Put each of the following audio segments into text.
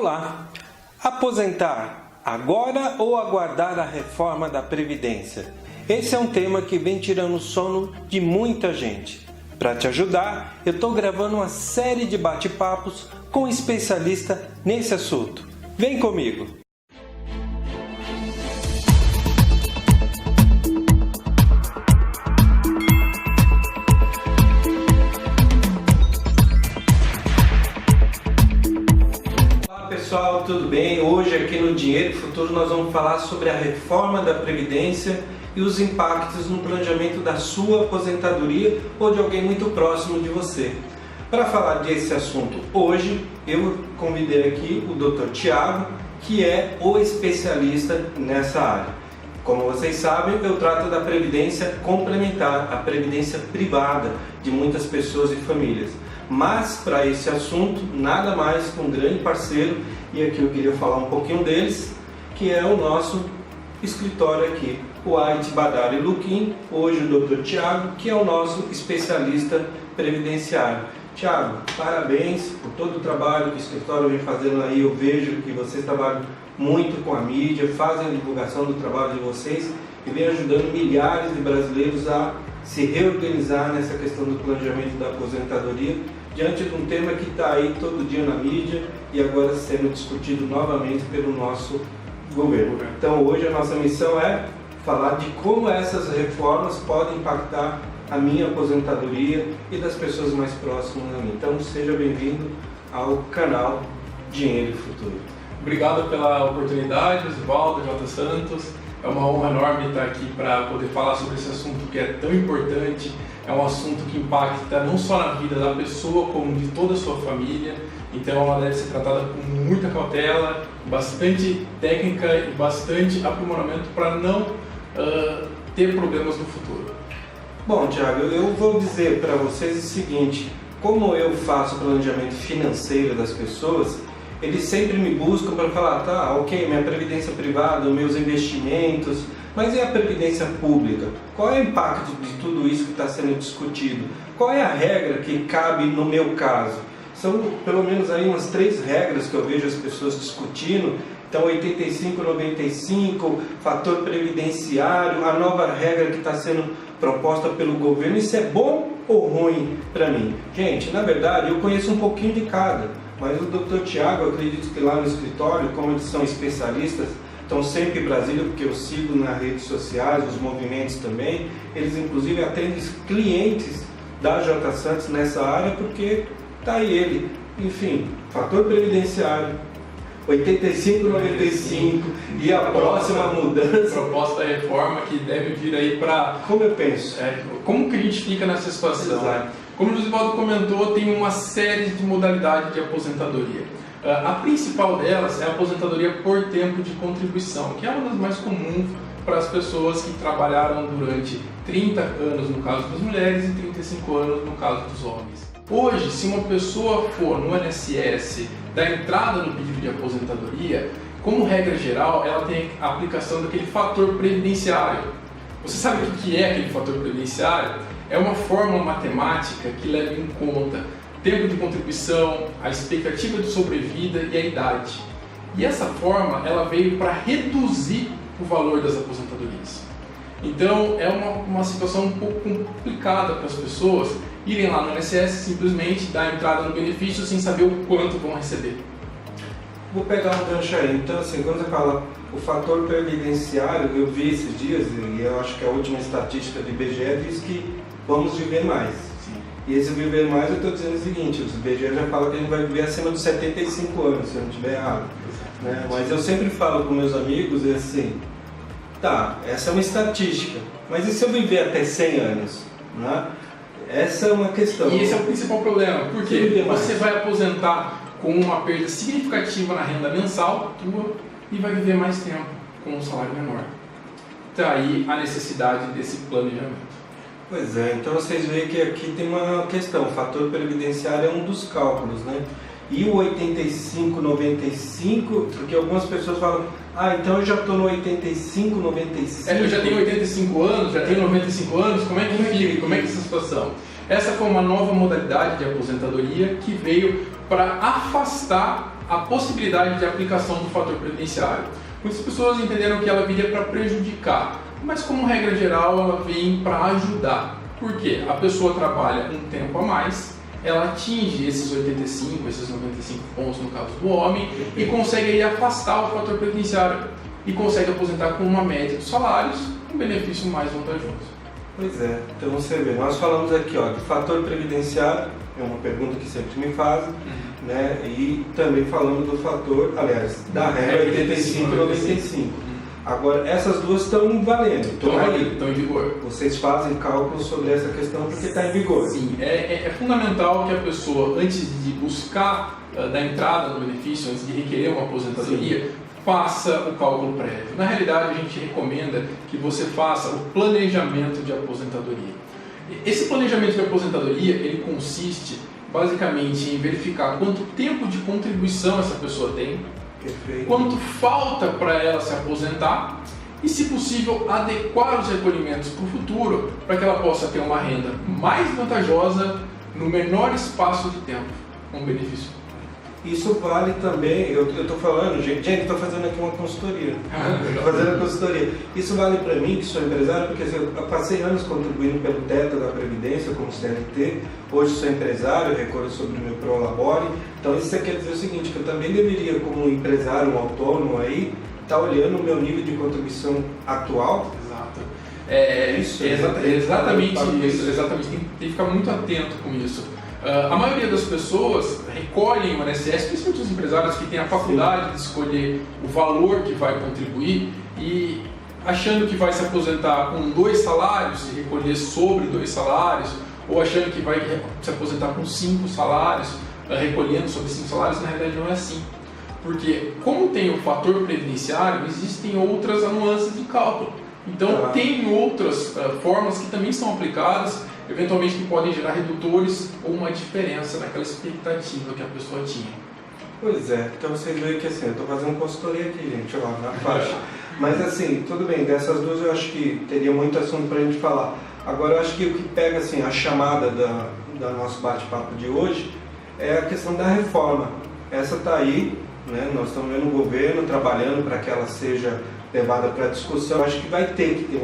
Olá! Aposentar agora ou aguardar a reforma da Previdência? Esse é um tema que vem tirando o sono de muita gente. Para te ajudar, eu estou gravando uma série de bate-papos com especialistas nesse assunto. Vem comigo! Pessoal, tudo bem? Hoje aqui no Dinheiro e Futuro nós vamos falar sobre a reforma da Previdência e os impactos no planejamento da sua aposentadoria ou de alguém muito próximo de você. Para falar desse assunto hoje, eu convidei aqui o Dr. Tiago, que é o especialista nessa área. Como vocês sabem, eu trato da previdência complementar, a previdência privada de muitas pessoas e famílias. Mas para esse assunto, nada mais que um grande parceiro, e aqui eu queria falar um pouquinho deles, que é o nosso escritório aqui, o Ait Badari Luquim, hoje o Dr. Tiago, que é o nosso especialista previdenciário. Tiago, parabéns por todo o trabalho que o escritório vem fazendo aí. Eu vejo que vocês trabalham muito com a mídia, fazem a divulgação do trabalho de vocês e vem ajudando milhares de brasileiros a se reorganizar nessa questão do planejamento da aposentadoria, diante de um tema que está aí todo dia na mídia e agora sendo discutido novamente pelo nosso governo. Então hoje a nossa missão é falar de como essas reformas podem impactar a minha aposentadoria e das pessoas mais próximas a mim. Então seja bem-vindo ao canal Dinheiro e Futuro. Obrigado pela oportunidade, Osvaldo, J. Santos. É uma honra enorme estar aqui para poder falar sobre esse assunto que é tão importante. É um assunto que impacta não só na vida da pessoa, como de toda a sua família. Então ela deve ser tratada com muita cautela, bastante técnica e bastante aprimoramento para não ter problemas no futuro. Bom, Tiago, eu vou dizer para vocês o seguinte: como eu faço planejamento financeiro das pessoas, eles sempre me buscam para falar, tá, ok, minha previdência privada, meus investimentos, mas e a previdência pública? Qual é o impacto de tudo isso que está sendo discutido? Qual é a regra que cabe no meu caso? São pelo menos aí umas 3 regras que eu vejo as pessoas discutindo. Então 85-95, fator previdenciário, a nova regra que está sendo proposta pelo governo. Isso é bom ou ruim para mim? Gente, na verdade eu conheço um pouquinho de cada. Mas o Dr. Tiago, eu acredito que lá no escritório, como eles são especialistas, estão sempre em Brasília, porque eu sigo nas redes sociais, os movimentos também, eles inclusive atendem clientes da J. Santos nessa área, porque está aí ele. Enfim, fator previdenciário, 85-95 e a próxima mudança. Proposta da reforma que deve vir aí para... Como eu penso? Como que a gente fica nessa situação? Exato. Como o Osvaldo comentou, tem uma série de modalidades de aposentadoria. A principal delas é a aposentadoria por tempo de contribuição, que é uma das mais comuns para as pessoas que trabalharam durante 30 anos no caso das mulheres e 35 anos no caso dos homens. Hoje, se uma pessoa for no INSS dar entrada no pedido de aposentadoria, como regra geral, ela tem a aplicação daquele fator previdenciário. Você sabe o que é aquele fator previdenciário? É uma fórmula matemática que leva em conta o tempo de contribuição, a expectativa de sobrevida e a idade. E essa forma ela veio para reduzir o valor das aposentadorias. Então é uma situação um pouco complicada para as pessoas irem lá no INSS simplesmente dar entrada no benefício sem saber o quanto vão receber. Vou pegar um gancho aí. Então, assim, quando você fala o fator previdenciário, eu vi esses dias, e eu acho que a última estatística do IBGE diz que vamos viver mais. Sim. E esse viver mais, eu estou dizendo o seguinte: o IBGE já fala que a gente vai viver acima dos 75 anos, se eu não estiver errado. Né? Mas eu sempre falo com meus amigos, é assim, tá, essa é uma estatística, mas e se eu viver até 100 anos? Né? Essa é uma questão. E esse é o principal problema, porque você vai aposentar com uma perda significativa na renda mensal tua e vai viver mais tempo com um salário menor. Daí a necessidade desse planejamento. Pois é, então vocês veem que aqui tem uma questão, o fator previdenciário é um dos cálculos, né? E o 85-95, porque algumas pessoas falam, então eu já estou no 85-95. Eu já tenho 85 anos, já tenho 95 anos, como é que fica? Como é que é essa situação? Essa foi uma nova modalidade de aposentadoria que veio para afastar a possibilidade de aplicação do fator previdenciário. Muitas pessoas entenderam que ela viria para prejudicar, mas como regra geral ela vem para ajudar. Por quê? A pessoa trabalha um tempo a mais, ela atinge esses 85, esses 95 pontos no caso do homem e consegue aí afastar o fator previdenciário e consegue aposentar com uma média dos salários, um benefício mais vantajoso. Pois é, então você vê, nós falamos aqui do fator previdenciário, é uma pergunta que sempre me fazem, né? E também falamos do fator, aliás, da regra 85 e 95. Agora, essas duas estão valendo, estão em vigor. Vocês fazem cálculos sobre essa questão porque está em vigor. Sim, é fundamental que a pessoa, antes de buscar da entrada do benefício, antes de requerer uma aposentadoria, faça o cálculo prévio. Na realidade, a gente recomenda que você faça o planejamento de aposentadoria. Esse planejamento de aposentadoria, ele consiste basicamente em verificar quanto tempo de contribuição essa pessoa tem, Perfeito. quanto falta para ela se aposentar e, se possível, adequar os recolhimentos para o futuro para que ela possa ter uma renda mais vantajosa no menor espaço de tempo, com benefício. Isso vale também, eu estou falando, gente, estou fazendo aqui uma consultoria. Estou fazendo a consultoria. Isso vale para mim, que sou empresário, porque eu passei anos contribuindo pelo teto da Previdência, como CLT, hoje sou empresário, recorro sobre o meu Prolabore. Então isso quer dizer o seguinte, que eu também deveria, como empresário, um autônomo aí, estar olhando o meu nível de contribuição atual. Exato. Exatamente isso. Exatamente. Tem que ficar muito atento com isso. A maioria das pessoas recolhem o INSS, principalmente os empresários que têm a faculdade de escolher o valor que vai contribuir e achando que vai se aposentar com 2 salários e recolher sobre 2 salários, ou achando que vai se aposentar com 5 salários, recolhendo sobre 5 salários, na realidade não é assim. Porque como tem o fator previdenciário, existem outras nuances de cálculo. Então tem outras formas que também são aplicadas, eventualmente que podem gerar redutores ou uma diferença naquela expectativa que a pessoa tinha. Pois é, então vocês veem que assim, eu estou fazendo consultoria aqui, gente, ó, na faixa. Mas assim, tudo bem, dessas duas eu acho que teria muito assunto para a gente falar. Agora eu acho que o que pega assim, a chamada da nosso bate-papo de hoje é a questão da reforma. Essa está aí, né? Nós estamos vendo o governo trabalhando para que ela seja levada para discussão. Eu acho que vai ter que ter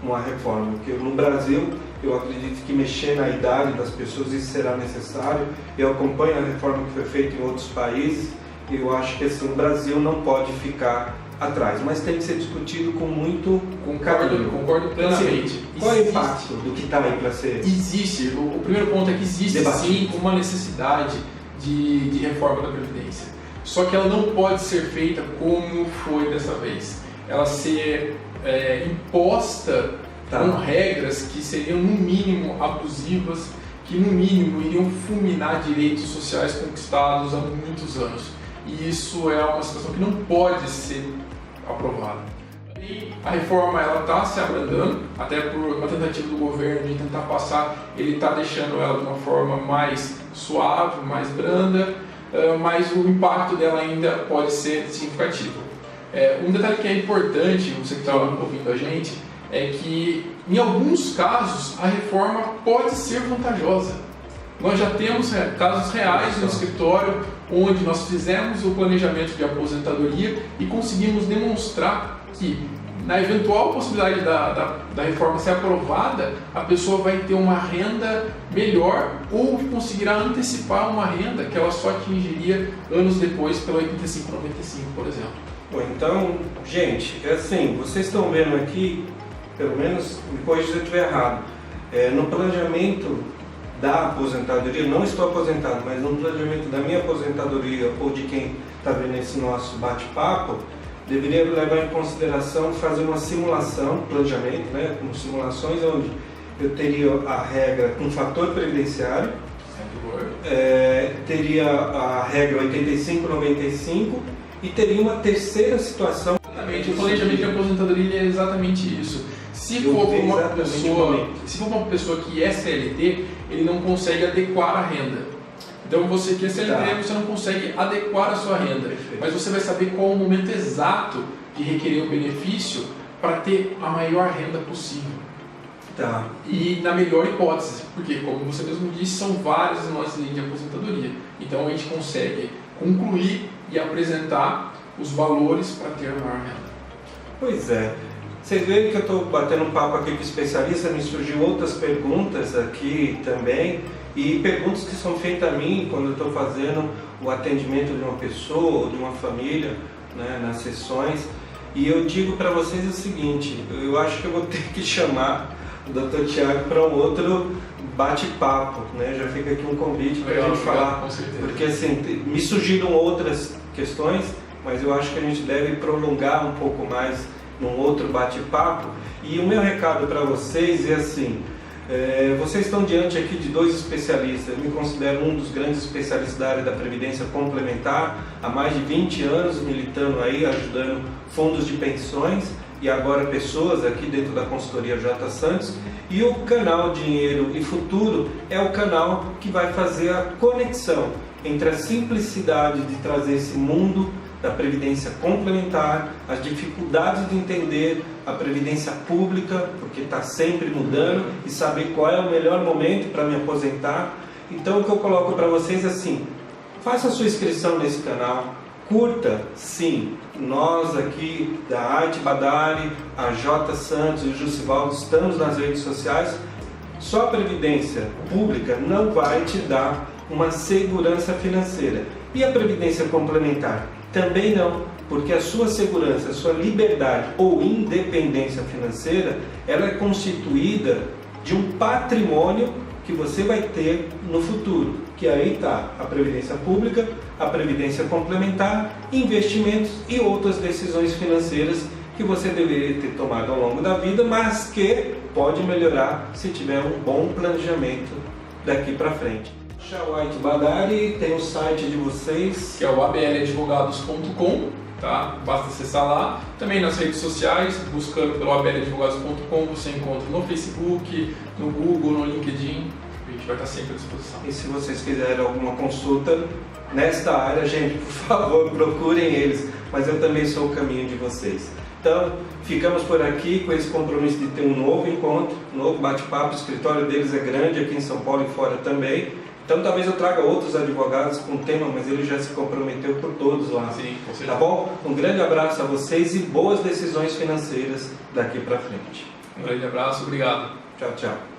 uma reforma, porque no Brasil eu acredito que mexer na idade das pessoas isso será necessário. Eu acompanho a reforma que foi feita em outros países e eu acho que assim, o Brasil não pode ficar atrás, mas tem que ser discutido com muito carinho. Concordo plenamente. Qual é o impacto do que está aí para ser? Existe. O primeiro ponto é que existe sim uma necessidade de reforma da Previdência. Só que ela não pode ser feita como foi dessa vez. Ela ser imposta com regras que seriam no mínimo abusivas, que no mínimo iriam fulminar direitos sociais conquistados há muitos anos. E isso é uma situação que não pode ser aprovada. E a reforma está se abrandando, até por uma tentativa do governo de tentar passar, ele está deixando ela de uma forma mais suave, mais branda, mas o impacto dela ainda pode ser significativo. Um detalhe que é importante, você que está ouvindo a gente, é que em alguns casos a reforma pode ser vantajosa. Nós já temos casos reais no escritório onde nós fizemos o planejamento de aposentadoria e conseguimos demonstrar que, na eventual possibilidade da reforma ser aprovada, a pessoa vai ter uma renda melhor ou conseguirá antecipar uma renda que ela só atingiria anos depois pela 85/95, por exemplo. Bom, então, gente, é assim, vocês estão vendo aqui, pelo menos me corrija se eu estiver errado, no planejamento da aposentadoria, não estou aposentado, mas no planejamento da minha aposentadoria ou de quem está vendo esse nosso bate-papo, deveria levar em consideração fazer uma simulação, planejamento, né, com simulações onde eu teria a regra com fator previdenciário, teria a regra 85/95 e teria uma terceira situação. Exatamente, o planejamento de aposentadoria é exatamente isso. Se for uma pessoa que é CLT, ele não consegue adequar a renda. Então você que é CLT, você não consegue adequar a sua renda. Perfeito. Mas você vai saber qual o momento exato de requerer o benefício para ter a maior renda possível. Tá. E na melhor hipótese, porque como você mesmo disse, são várias as nossas linhas de aposentadoria. Então a gente consegue concluir e apresentar os valores para ter maior renda. Pois é. Vocês veem que eu estou batendo um papo aqui com o especialista, me surgiu outras perguntas aqui também, e perguntas que são feitas a mim quando eu estou fazendo o atendimento de uma pessoa ou de uma família, né, nas sessões. E eu digo para vocês o seguinte, eu acho que eu vou ter que chamar o Dr. Thiago para um outro bate-papo, né? Já fica aqui um convite para a gente falar, com certeza. porque assim, me surgiram outras questões, mas eu acho que a gente deve prolongar um pouco mais num outro bate-papo. E o meu recado para vocês é assim, vocês estão diante aqui de dois especialistas. Eu me considero um dos grandes especialistas da área da Previdência Complementar, há mais de 20 anos militando aí, ajudando fundos de pensões e agora pessoas aqui dentro da consultoria J. Santos. E o canal Dinheiro e Futuro é o canal que vai fazer a conexão entre a simplicidade de trazer esse mundo da previdência complementar, as dificuldades de entender a previdência pública, porque está sempre mudando, e saber qual é o melhor momento para me aposentar. Então o que eu coloco para vocês é assim, faça a sua inscrição nesse canal, curta, sim, nós aqui da Arte Badari, a J. Santos e o Jussivaldo estamos nas redes sociais. Só a previdência pública não vai te dar uma segurança financeira. E a previdência complementar? Também não, porque a sua segurança, a sua liberdade ou independência financeira, ela é constituída de um patrimônio que você vai ter no futuro, que aí está a previdência pública, a previdência complementar, investimentos e outras decisões financeiras que você deveria ter tomado ao longo da vida, mas que pode melhorar se tiver um bom planejamento daqui para frente. White Badari, tem o site de vocês, que é o abladvogados.com, tá? Basta acessar lá. Também nas redes sociais, buscando pelo abladvogados.com, você encontra no Facebook, no Google, no LinkedIn. A gente vai estar sempre à disposição. E se vocês quiserem alguma consulta nesta área, gente, por favor, procurem eles, mas eu também sou o caminho de vocês. Então, ficamos por aqui com esse compromisso de ter um novo encontro, um novo bate-papo. O escritório deles é grande aqui em São Paulo e fora também. Então talvez eu traga outros advogados com o tema, mas ele já se comprometeu por todos lá. Sim, com certeza. Tá bom? Um grande abraço a vocês e boas decisões financeiras daqui para frente. Um grande abraço, obrigado. Tchau, tchau.